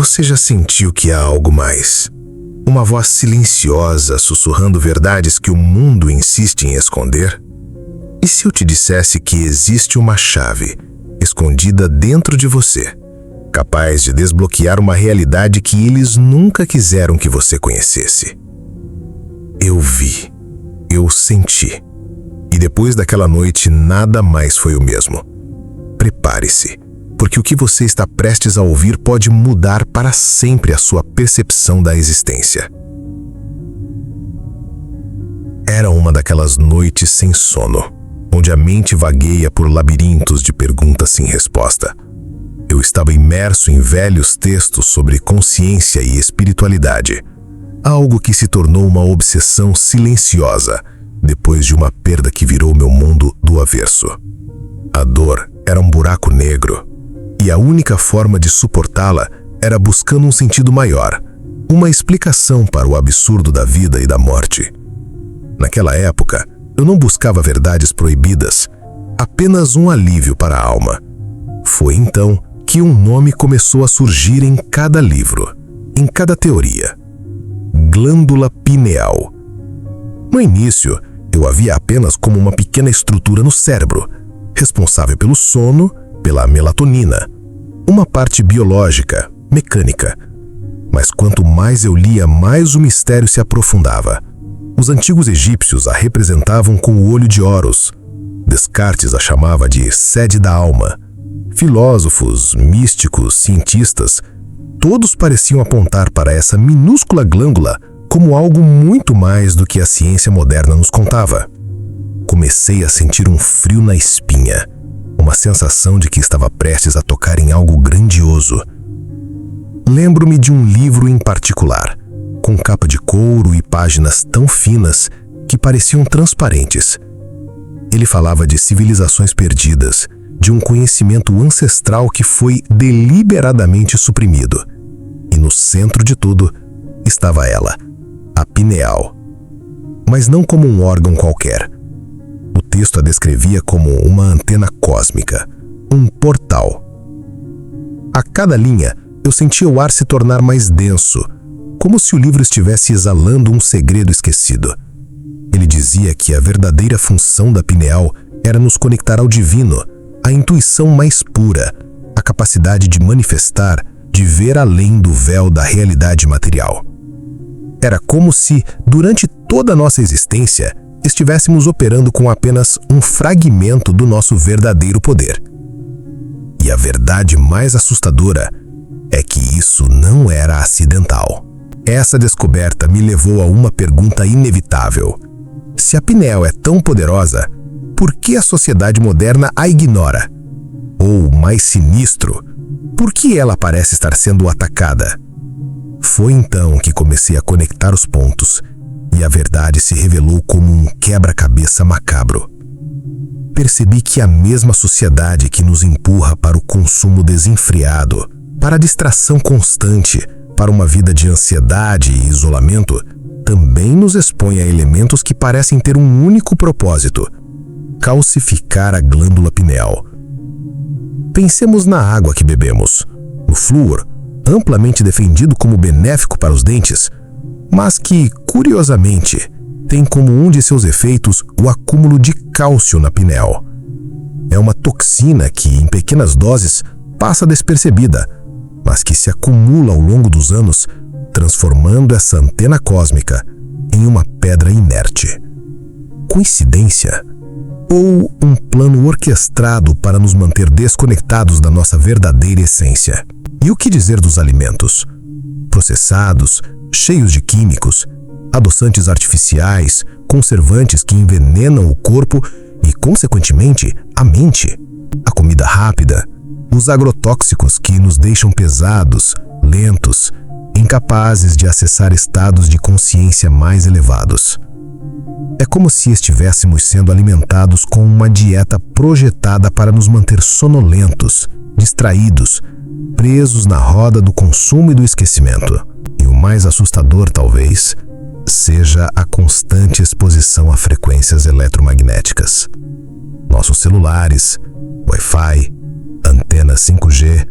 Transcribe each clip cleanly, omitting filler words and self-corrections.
Você já sentiu que há algo mais? Uma voz silenciosa sussurrando verdades que o mundo insiste em esconder? E se eu te dissesse que existe uma chave escondida dentro de você, capaz de desbloquear uma realidade que eles nunca quiseram que você conhecesse? Eu vi, eu senti. E depois daquela noite, nada mais foi o mesmo. Prepare-se, porque o que você está prestes a ouvir pode mudar para sempre a sua percepção da existência. Era uma daquelas noites sem sono, onde a mente vagueia por labirintos de perguntas sem resposta. Eu estava imerso em velhos textos sobre consciência e espiritualidade, algo que se tornou uma obsessão silenciosa depois de uma perda que virou meu mundo do avesso. A dor era um buraco negro, e a única forma de suportá-la era buscando um sentido maior, uma explicação para o absurdo da vida e da morte. Naquela época, eu não buscava verdades proibidas, apenas um alívio para a alma. Foi então que um nome começou a surgir em cada livro, em cada teoria: glândula pineal. No início, eu a via apenas como uma pequena estrutura no cérebro, responsável pelo sono, pela melatonina, uma parte biológica, mecânica. Mas quanto mais eu lia, mais o mistério se aprofundava. Os antigos egípcios a representavam com o olho de Horus. Descartes a chamava de sede da alma. Filósofos, místicos, cientistas, todos pareciam apontar para essa minúscula glândula como algo muito mais do que a ciência moderna nos contava. Comecei a sentir um frio na espinha, uma sensação de que estava prestes a tocar em algo grandioso. Lembro-me de um livro em particular, com capa de couro e páginas tão finas que pareciam transparentes. Ele falava de civilizações perdidas, de um conhecimento ancestral que foi deliberadamente suprimido. E no centro de tudo estava ela, a pineal. Mas não como um órgão qualquer. O texto a descrevia como uma antena cósmica, um portal. A cada linha, eu sentia o ar se tornar mais denso, como se o livro estivesse exalando um segredo esquecido. Ele dizia que a verdadeira função da pineal era nos conectar ao divino, a intuição mais pura, a capacidade de manifestar, de ver além do véu da realidade material. Era como se, durante toda a nossa existência, estivéssemos operando com apenas um fragmento do nosso verdadeiro poder. E a verdade mais assustadora é que isso não era acidental. Essa descoberta me levou a uma pergunta inevitável. Se a pineal é tão poderosa, por que a sociedade moderna a ignora? Ou, mais sinistro, por que ela parece estar sendo atacada? Foi então que comecei a conectar os pontos e a verdade se revelou como um quebra-cabeça macabro. Percebi que a mesma sociedade que nos empurra para o consumo desenfreado, para a distração constante, para uma vida de ansiedade e isolamento, também nos expõe a elementos que parecem ter um único propósito: calcificar a glândula pineal. Pensemos na água que bebemos, no flúor, amplamente defendido como benéfico para os dentes, mas que, curiosamente, tem como um de seus efeitos o acúmulo de cálcio na pineal. É uma toxina que, em pequenas doses, passa despercebida, mas que se acumula ao longo dos anos, transformando essa antena cósmica em uma pedra inerte. Coincidência? Ou um plano orquestrado para nos manter desconectados da nossa verdadeira essência? E o que dizer dos alimentos? Processados, cheios de químicos, adoçantes artificiais, conservantes que envenenam o corpo e, consequentemente, a mente. A comida rápida, os agrotóxicos que nos deixam pesados, lentos, incapazes de acessar estados de consciência mais elevados. É como se estivéssemos sendo alimentados com uma dieta projetada para nos manter sonolentos, distraídos, presos na roda do consumo e do esquecimento. E o mais assustador, talvez, seja a constante exposição a frequências eletromagnéticas. Nossos celulares, Wi-Fi, antenas 5G,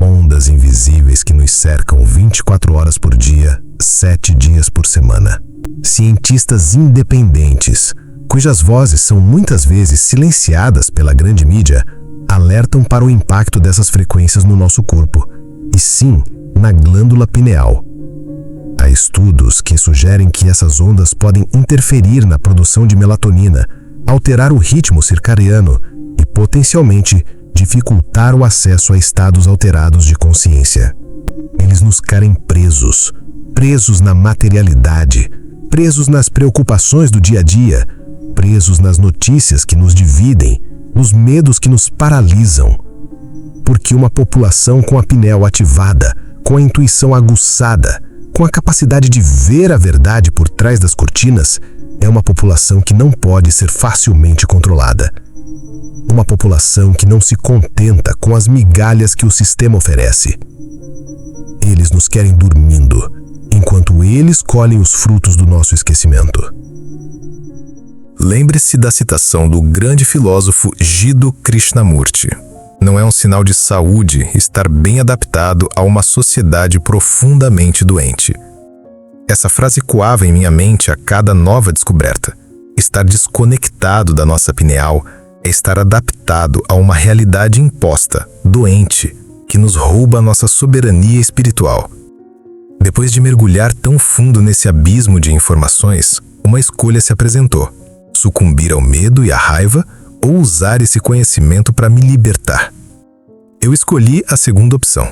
ondas invisíveis que nos cercam 24 horas por dia, 7 dias por semana. Cientistas independentes, cujas vozes são muitas vezes silenciadas pela grande mídia, alertam para o impacto dessas frequências no nosso corpo, e sim, na glândula pineal. Há estudos que sugerem que essas ondas podem interferir na produção de melatonina, alterar o ritmo circadiano e, potencialmente, dificultar o acesso a estados alterados de consciência. Eles nos querem presos, presos na materialidade, presos nas preocupações do dia a dia, presos nas notícias que nos dividem, nos medos que nos paralisam. Porque uma população com a pineal ativada, com a intuição aguçada, com a capacidade de ver a verdade por trás das cortinas, é uma população que não pode ser facilmente controlada. Uma população que não se contenta com as migalhas que o sistema oferece. Eles nos querem dormindo, enquanto eles colhem os frutos do nosso esquecimento. Lembre-se da citação do grande filósofo Jiddu Krishnamurti. Não é um sinal de saúde estar bem adaptado a uma sociedade profundamente doente. Essa frase coava em minha mente a cada nova descoberta. Estar desconectado da nossa pineal é estar adaptado a uma realidade imposta, doente, que nos rouba nossa soberania espiritual. Depois de mergulhar tão fundo nesse abismo de informações, uma escolha se apresentou: sucumbir ao medo e à raiva ou usar esse conhecimento para me libertar. Eu escolhi a segunda opção.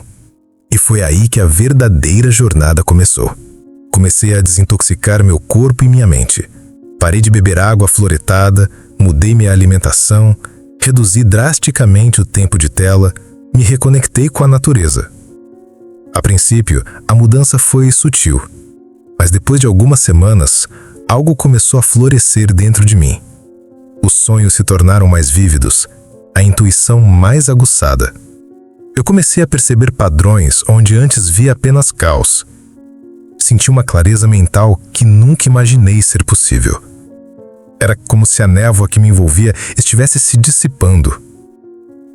E foi aí que a verdadeira jornada começou. Comecei a desintoxicar meu corpo e minha mente. Parei de beber água fluoretada, mudei minha alimentação, reduzi drasticamente o tempo de tela, me reconectei com a natureza. A princípio, a mudança foi sutil, mas depois de algumas semanas, algo começou a florescer dentro de mim. Os sonhos se tornaram mais vívidos, a intuição mais aguçada. Eu comecei a perceber padrões onde antes via apenas caos. Senti uma clareza mental que nunca imaginei ser possível. Era como se a névoa que me envolvia estivesse se dissipando.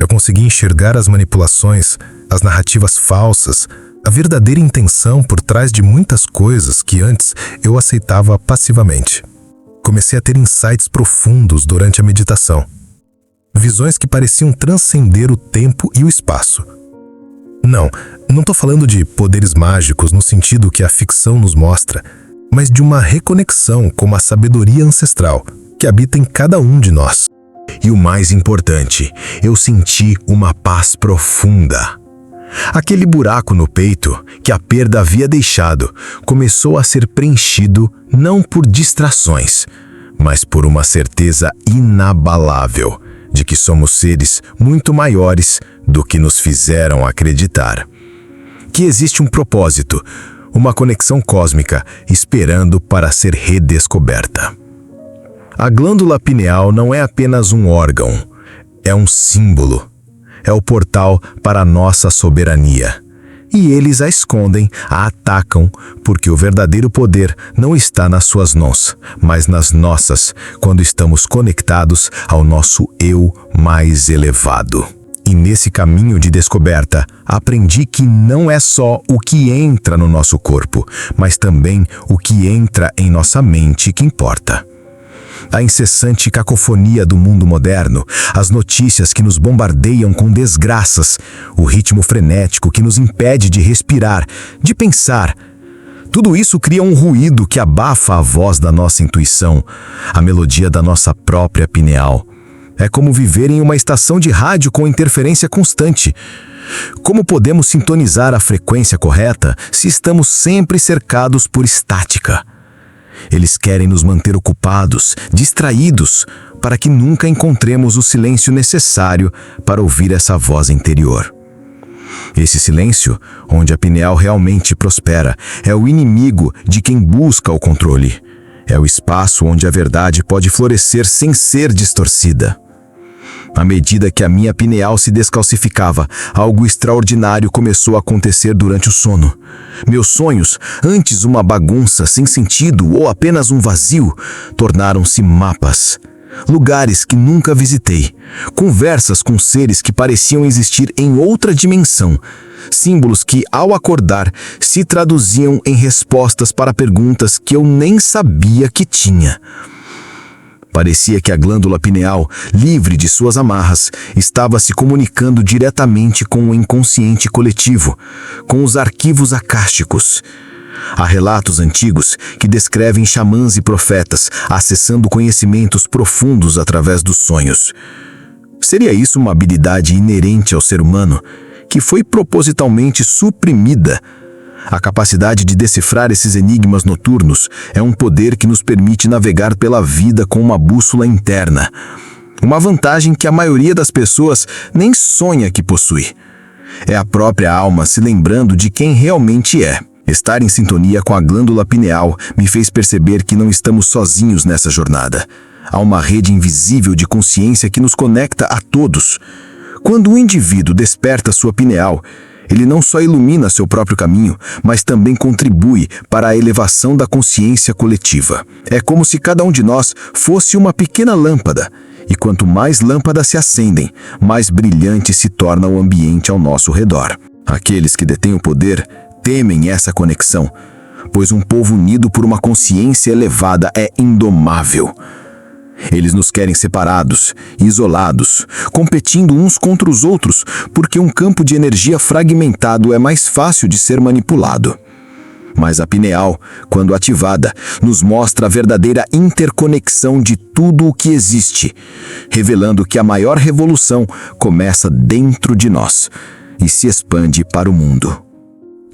Eu consegui enxergar as manipulações, as narrativas falsas, a verdadeira intenção por trás de muitas coisas que antes eu aceitava passivamente. Comecei a ter insights profundos durante a meditação. Visões que pareciam transcender o tempo e o espaço. Não estou falando de poderes mágicos no sentido que a ficção nos mostra, mas de uma reconexão com a sabedoria ancestral que habita em cada um de nós. E o mais importante, eu senti uma paz profunda. Aquele buraco no peito que a perda havia deixado começou a ser preenchido não por distrações, mas por uma certeza inabalável de que somos seres muito maiores do que nos fizeram acreditar. Que existe um propósito, uma conexão cósmica esperando para ser redescoberta. A glândula pineal não é apenas um órgão, é um símbolo. É o portal para a nossa soberania. E eles a escondem, a atacam, porque o verdadeiro poder não está nas suas mãos, mas nas nossas, quando estamos conectados ao nosso eu mais elevado. E nesse caminho de descoberta, aprendi que não é só o que entra no nosso corpo, mas também o que entra em nossa mente que importa. A incessante cacofonia do mundo moderno, as notícias que nos bombardeiam com desgraças, o ritmo frenético que nos impede de respirar, de pensar. Tudo isso cria um ruído que abafa a voz da nossa intuição, a melodia da nossa própria pineal. É como viver em uma estação de rádio com interferência constante. Como podemos sintonizar a frequência correta se estamos sempre cercados por estática? Eles querem nos manter ocupados, distraídos, para que nunca encontremos o silêncio necessário para ouvir essa voz interior. Esse silêncio, onde a pineal realmente prospera, é o inimigo de quem busca o controle. É o espaço onde a verdade pode florescer sem ser distorcida. À medida que a minha pineal se descalcificava, algo extraordinário começou a acontecer durante o sono. Meus sonhos, antes uma bagunça sem sentido ou apenas um vazio, tornaram-se mapas. lugares que nunca visitei, conversas com seres que pareciam existir em outra dimensão, símbolos que, ao acordar, se traduziam em respostas para perguntas que eu nem sabia que tinha. Parecia que a glândula pineal, livre de suas amarras, estava se comunicando diretamente com o inconsciente coletivo, com os arquivos acásticos. Há relatos antigos que descrevem xamãs e profetas acessando conhecimentos profundos através dos sonhos. Seria isso uma habilidade inerente ao ser humano, que foi propositalmente suprimida? A capacidade de decifrar esses enigmas noturnos é um poder que nos permite navegar pela vida com uma bússola interna. Uma vantagem que a maioria das pessoas nem sonha que possui. É a própria alma se lembrando de quem realmente é. Estar em sintonia com a glândula pineal me fez perceber que não estamos sozinhos nessa jornada. Há uma rede invisível de consciência que nos conecta a todos. Quando um indivíduo desperta sua pineal, ele não só ilumina seu próprio caminho, mas também contribui para a elevação da consciência coletiva. É como se cada um de nós fosse uma pequena lâmpada, e quanto mais lâmpadas se acendem, mais brilhante se torna o ambiente ao nosso redor. Aqueles que detêm o poder temem essa conexão, pois um povo unido por uma consciência elevada é indomável. Eles nos querem separados, isolados, competindo uns contra os outros, porque um campo de energia fragmentado é mais fácil de ser manipulado. Mas a pineal, quando ativada, nos mostra a verdadeira interconexão de tudo o que existe, revelando que a maior revolução começa dentro de nós e se expande para o mundo.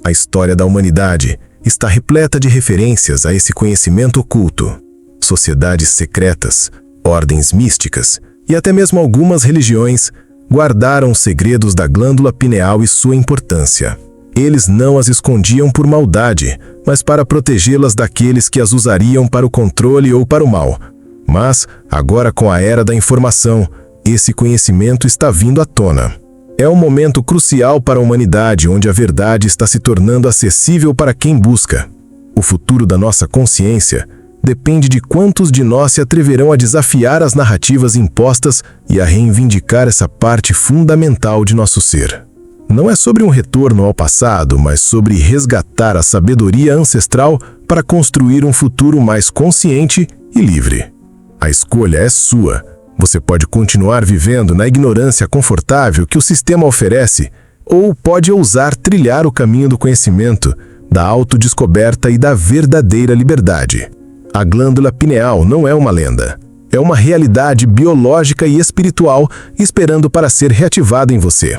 A história da humanidade está repleta de referências a esse conhecimento oculto. Sociedades secretas, ordens místicas e até mesmo algumas religiões guardaram os segredos da glândula pineal e sua importância. Eles não as escondiam por maldade, mas para protegê-las daqueles que as usariam para o controle ou para o mal. Mas, agora com a era da informação, esse conhecimento está vindo à tona. É um momento crucial para a humanidade, onde a verdade está se tornando acessível para quem busca. O futuro da nossa consciência depende de quantos de nós se atreverão a desafiar as narrativas impostas e a reivindicar essa parte fundamental de nosso ser. Não é sobre um retorno ao passado, mas sobre resgatar a sabedoria ancestral para construir um futuro mais consciente e livre. A escolha é sua. Você pode continuar vivendo na ignorância confortável que o sistema oferece, ou pode ousar trilhar o caminho do conhecimento, da autodescoberta e da verdadeira liberdade. A glândula pineal não é uma lenda. É uma realidade biológica e espiritual esperando para ser reativada em você.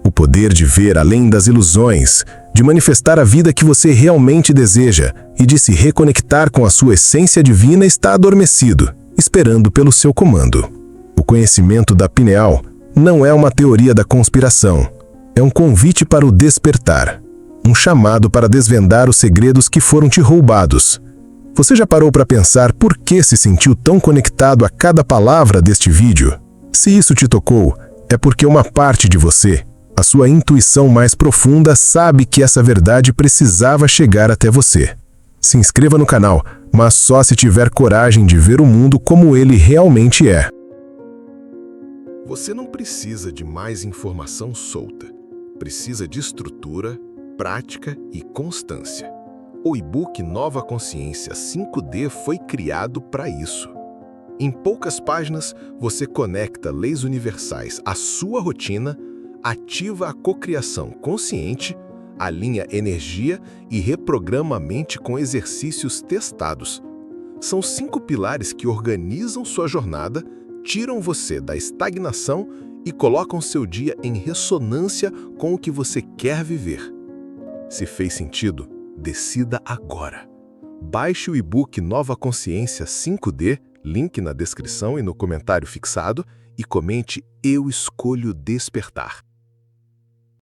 O poder de ver além das ilusões, de manifestar a vida que você realmente deseja e de se reconectar com a sua essência divina está adormecido, esperando pelo seu comando. O conhecimento da pineal não é uma teoria da conspiração. É um convite para o despertar. Um chamado para desvendar os segredos que foram te roubados. Você já parou para pensar por que se sentiu tão conectado a cada palavra deste vídeo? Se isso te tocou, é porque uma parte de você, a sua intuição mais profunda, sabe que essa verdade precisava chegar até você. Se inscreva no canal, mas só se tiver coragem de ver o mundo como ele realmente é. Você não precisa de mais informação solta. Precisa de estrutura, prática e constância. O e-book Nova Consciência 5D foi criado para isso. Em poucas páginas, você conecta leis universais à sua rotina, ativa a cocriação consciente, alinha energia e reprograma a mente com exercícios testados. São 5 pilares que organizam sua jornada, tiram você da estagnação e colocam seu dia em ressonância com o que você quer viver. Se fez sentido, decida agora. Baixe o e-book Nova Consciência 5D, link na descrição e no comentário fixado, e comente "Eu escolho despertar".